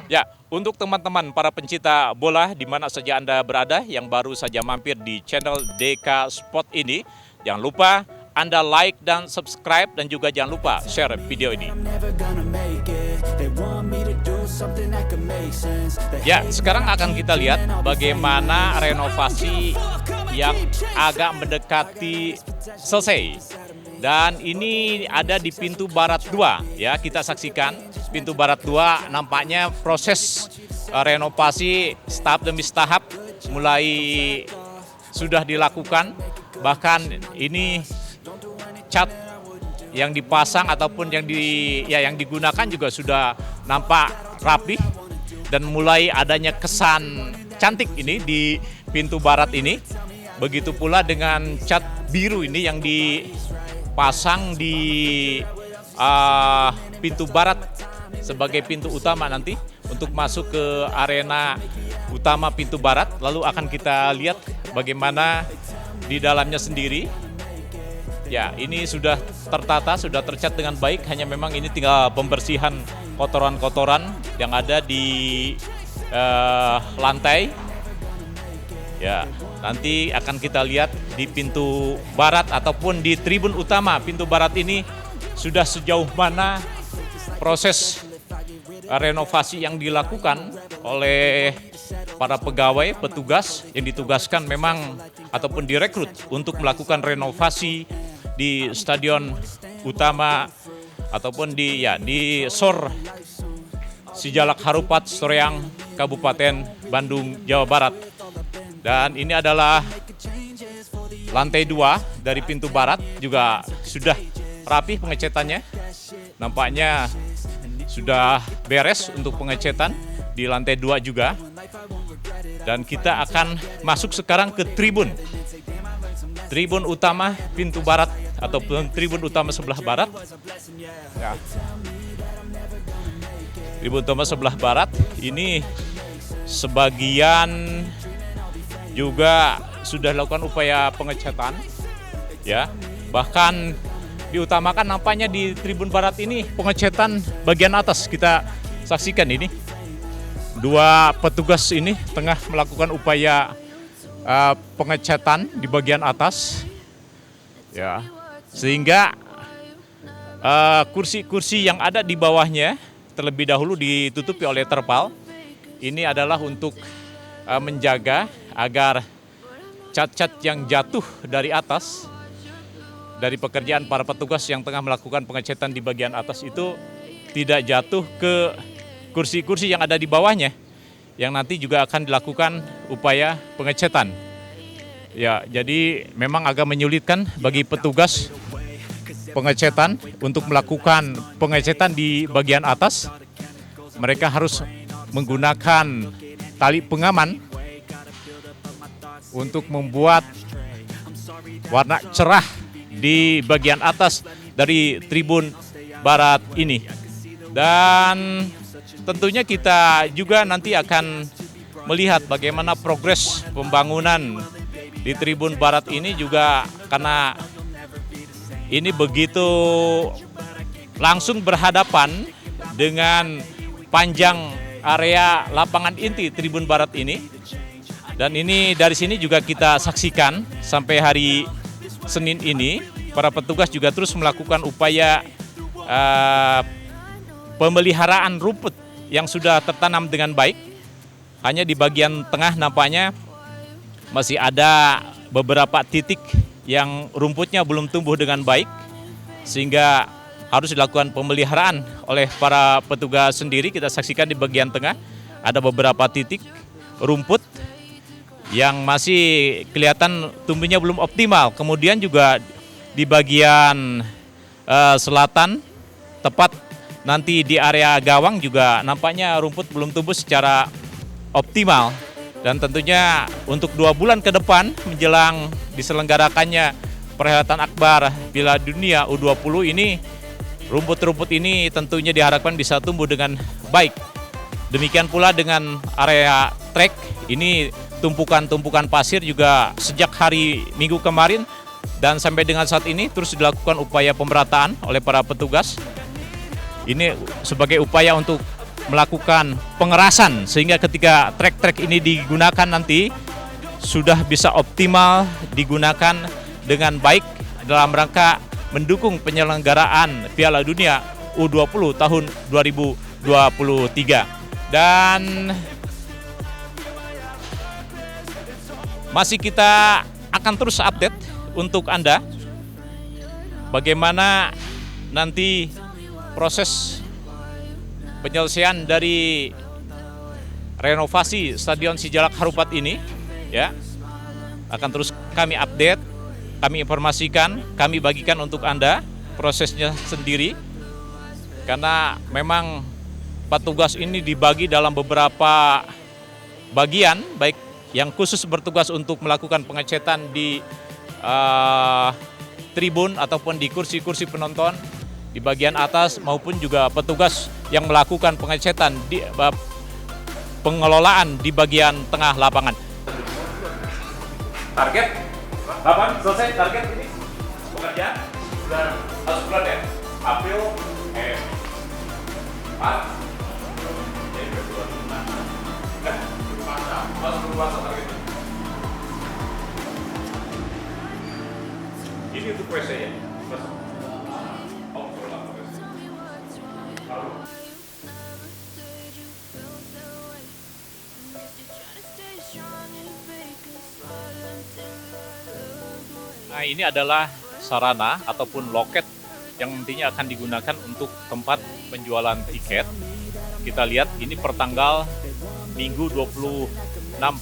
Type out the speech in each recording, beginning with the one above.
Ya, untuk teman-teman para pencinta bola di mana saja Anda berada yang baru saja mampir di channel DK Sport ini, jangan lupa Anda like dan subscribe dan juga jangan lupa share video ini. Ya, sekarang akan kita lihat bagaimana renovasi yang agak mendekati selesai. Dan ini ada di pintu barat 2 ya, kita saksikan pintu barat 2 nampaknya proses renovasi tahap demi tahap mulai sudah dilakukan. Bahkan ini cat yang dipasang ataupun yang digunakan juga sudah nampak rapi dan mulai adanya kesan cantik ini di pintu barat ini. Begitu pula dengan cat biru ini yang dipasang di pintu barat sebagai pintu utama nanti untuk masuk ke arena utama pintu barat. Lalu akan kita lihat bagaimana di dalamnya sendiri. Ya, ini sudah tertata, sudah tercat dengan baik. Hanya memang ini tinggal pembersihan kotoran-kotoran yang ada di lantai. Ya, nanti akan kita lihat di pintu barat ataupun di tribun utama pintu barat ini sudah sejauh mana proses renovasi yang dilakukan oleh para pegawai, petugas yang ditugaskan memang ataupun direkrut untuk melakukan renovasi di stadion utama ataupun di SOR Sijalak Harupat Soreang Kabupaten Bandung, Jawa Barat. Dan ini adalah lantai 2 dari pintu barat, juga sudah rapi pengecetannya. Nampaknya sudah beres untuk pengecetan di lantai 2 juga. Dan kita akan masuk sekarang ke tribun utama pintu barat ataupun tribun utama sebelah barat. Ya. Tribun utama sebelah barat ini sebagian juga sudah dilakukan upaya pengecatan, ya. Bahkan diutamakan nampaknya di tribun barat ini pengecatan bagian atas. Kita saksikan ini. Dua petugas ini tengah melakukan upaya pengecatan di bagian atas, ya, sehingga kursi-kursi yang ada di bawahnya terlebih dahulu ditutupi oleh terpal. Ini adalah untuk menjaga agar cat-cat yang jatuh dari atas dari pekerjaan para petugas yang tengah melakukan pengecatan di bagian atas itu tidak jatuh ke kursi-kursi yang ada di bawahnya, yang nanti juga akan dilakukan upaya pengecatan. Ya, jadi memang agak menyulitkan bagi petugas pengecatan untuk melakukan pengecatan di bagian atas. Mereka harus menggunakan tali pengaman untuk membuat warna cerah di bagian atas dari tribun barat ini. Dan tentunya kita juga nanti akan melihat bagaimana progres pembangunan di tribun barat ini juga, karena ini begitu langsung berhadapan dengan panjang area lapangan inti tribun barat ini. Dan ini dari sini juga kita saksikan sampai hari Senin ini para petugas juga terus melakukan upaya pemeliharaan rumput yang sudah tertanam dengan baik. Hanya di bagian tengah nampaknya masih ada beberapa titik yang rumputnya belum tumbuh dengan baik, sehingga harus dilakukan pemeliharaan oleh para petugas sendiri. Kita saksikan di bagian tengah ada beberapa titik rumput yang masih kelihatan tumbuhnya belum optimal. Kemudian juga di bagian selatan, tepat nanti di area gawang juga nampaknya rumput belum tumbuh secara optimal. Dan tentunya untuk 2 bulan ke depan menjelang diselenggarakannya perhelatan akbar Piala Dunia U20 ini, rumput-rumput ini tentunya diharapkan bisa tumbuh dengan baik. Demikian pula dengan area trek, ini tumpukan-tumpukan pasir juga sejak hari Minggu kemarin dan sampai dengan saat ini terus dilakukan upaya pemerataan oleh para petugas. Ini sebagai upaya untuk melakukan pengerasan sehingga ketika trek-trek ini digunakan nanti sudah bisa optimal digunakan dengan baik dalam rangka mendukung penyelenggaraan Piala Dunia U20 tahun 2023. Dan masih kita akan terus update untuk Anda bagaimana nanti proses penyelesaian dari renovasi Stadion Sijalak Harupat ini, ya, akan terus kami update, kami informasikan, kami bagikan untuk Anda prosesnya sendiri, karena memang petugas ini dibagi dalam beberapa bagian, baik yang khusus bertugas untuk melakukan pengecetan di tribun ataupun di kursi-kursi penonton di bagian atas, maupun juga petugas yang melakukan pengecetan di pengelolaan di bagian tengah lapangan. Target kapan selesai target ini? Pekerjaan harus bulan ya? April, Maret, harus berpuasa targetnya. Ini untuk WC ya? Nah, ini adalah sarana ataupun loket yang nantinya akan digunakan untuk tempat penjualan tiket. Kita lihat ini pertanggal Minggu 26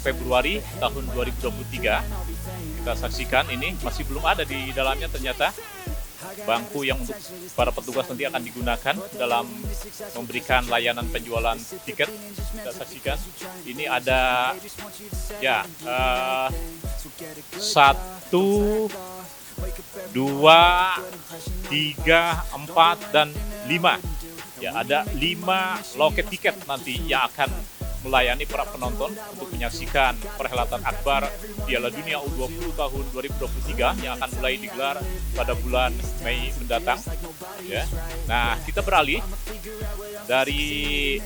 Februari tahun 2023. Kita saksikan ini masih belum ada di dalamnya ternyata bangku yang untuk para petugas nanti akan digunakan dalam memberikan layanan penjualan tiket. Kita saksikan ini ada ya 1, 2, 3, 4, dan 5. Ya, ada 5 loket tiket nanti yang akan melayani para penonton untuk menyaksikan perhelatan akbar Piala Dunia U20 tahun 2023 yang akan mulai digelar pada bulan Mei mendatang. Ya. Nah, kita beralih dari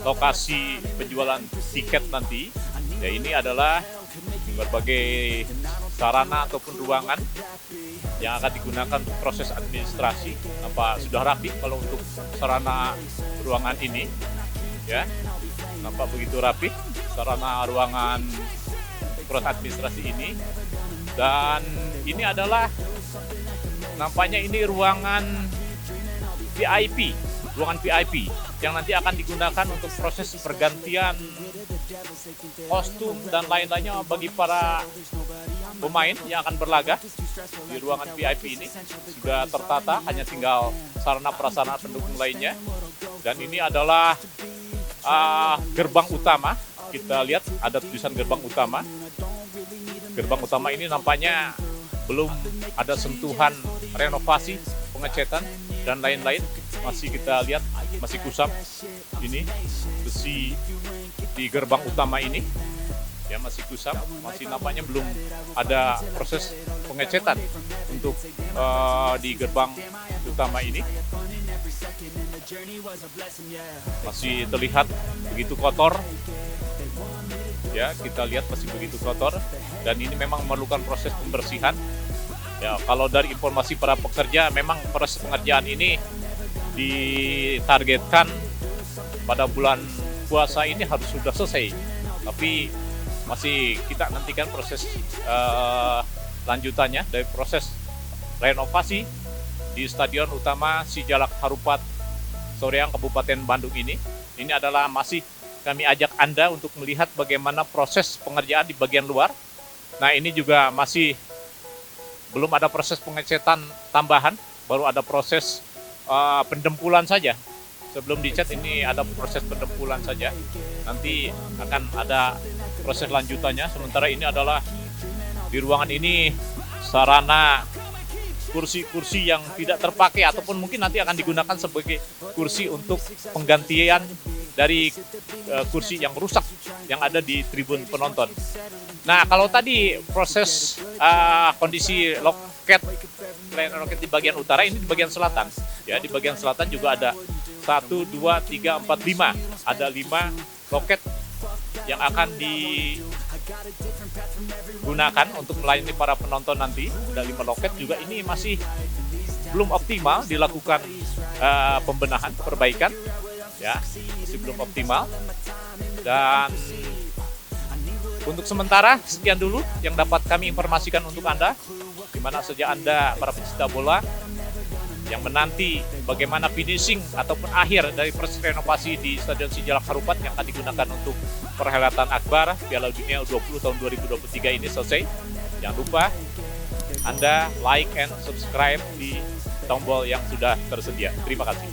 lokasi penjualan tiket nanti. Ya, ini adalah berbagai sarana ataupun ruangan yang akan digunakan untuk proses administrasi. Nampak sudah rapi kalau untuk sarana ruangan ini, ya, nampak begitu rapi sarana ruangan proses administrasi ini. Dan ini adalah nampaknya ini ruangan VIP, yang nanti akan digunakan untuk proses pergantian kostum dan lain-lainnya bagi para pemain yang akan berlaga. Di ruangan VIP ini sudah tertata, hanya tinggal sarana prasarana pendukung lainnya. Dan ini adalah gerbang utama. Kita lihat ada tulisan gerbang utama. Gerbang utama ini nampaknya belum ada sentuhan renovasi, pengecetan, dan lain-lain. Masih kita lihat, masih kusam ini besi di gerbang utama ini. Ya, masih kusam, masih nampaknya belum ada proses pengecetan untuk di gerbang utama ini. Masih terlihat begitu kotor. Ya, kita lihat masih begitu kotor, dan ini memang memerlukan proses pembersihan. Ya, kalau dari informasi para pekerja, memang proses pengerjaan ini ditargetkan pada bulan puasa ini harus sudah selesai. Tapi masih kita nantikan proses lanjutannya dari proses renovasi di Stadion Utama Sijalak Harupat Soreang Kabupaten Bandung ini. Ini adalah masih kami ajak Anda untuk melihat bagaimana proses pengerjaan di bagian luar. Nah, ini juga masih belum ada proses pengecetan tambahan, baru ada proses pendempulan saja. Sebelum dicat ini ada proses pendempulan saja. Nanti akan ada proses lanjutannya. Sementara ini adalah di ruangan ini sarana kursi-kursi yang tidak terpakai ataupun mungkin nanti akan digunakan sebagai kursi untuk penggantian dari kursi yang rusak yang ada di tribun penonton. Nah, kalau tadi proses kondisi loket selain loket di bagian utara, ini di bagian selatan. Ya, di bagian selatan juga ada 1, 2, 3, 4, 5. Ada 5 loket yang akan digunakan untuk melayani para penonton nanti. Ada 5 loket juga, ini masih belum optimal dilakukan pembenahan, perbaikan. Ya, masih belum optimal. Dan untuk sementara sekian dulu yang dapat kami informasikan untuk Anda, di mana saja Anda para pecinta bola yang menanti bagaimana finishing ataupun akhir dari proses renovasi di Stadion Sijalak Harupat yang akan digunakan untuk perhelatan Akbar Piala Dunia U20 tahun 2023 ini selesai. Jangan lupa Anda like and subscribe di tombol yang sudah tersedia. Terima kasih.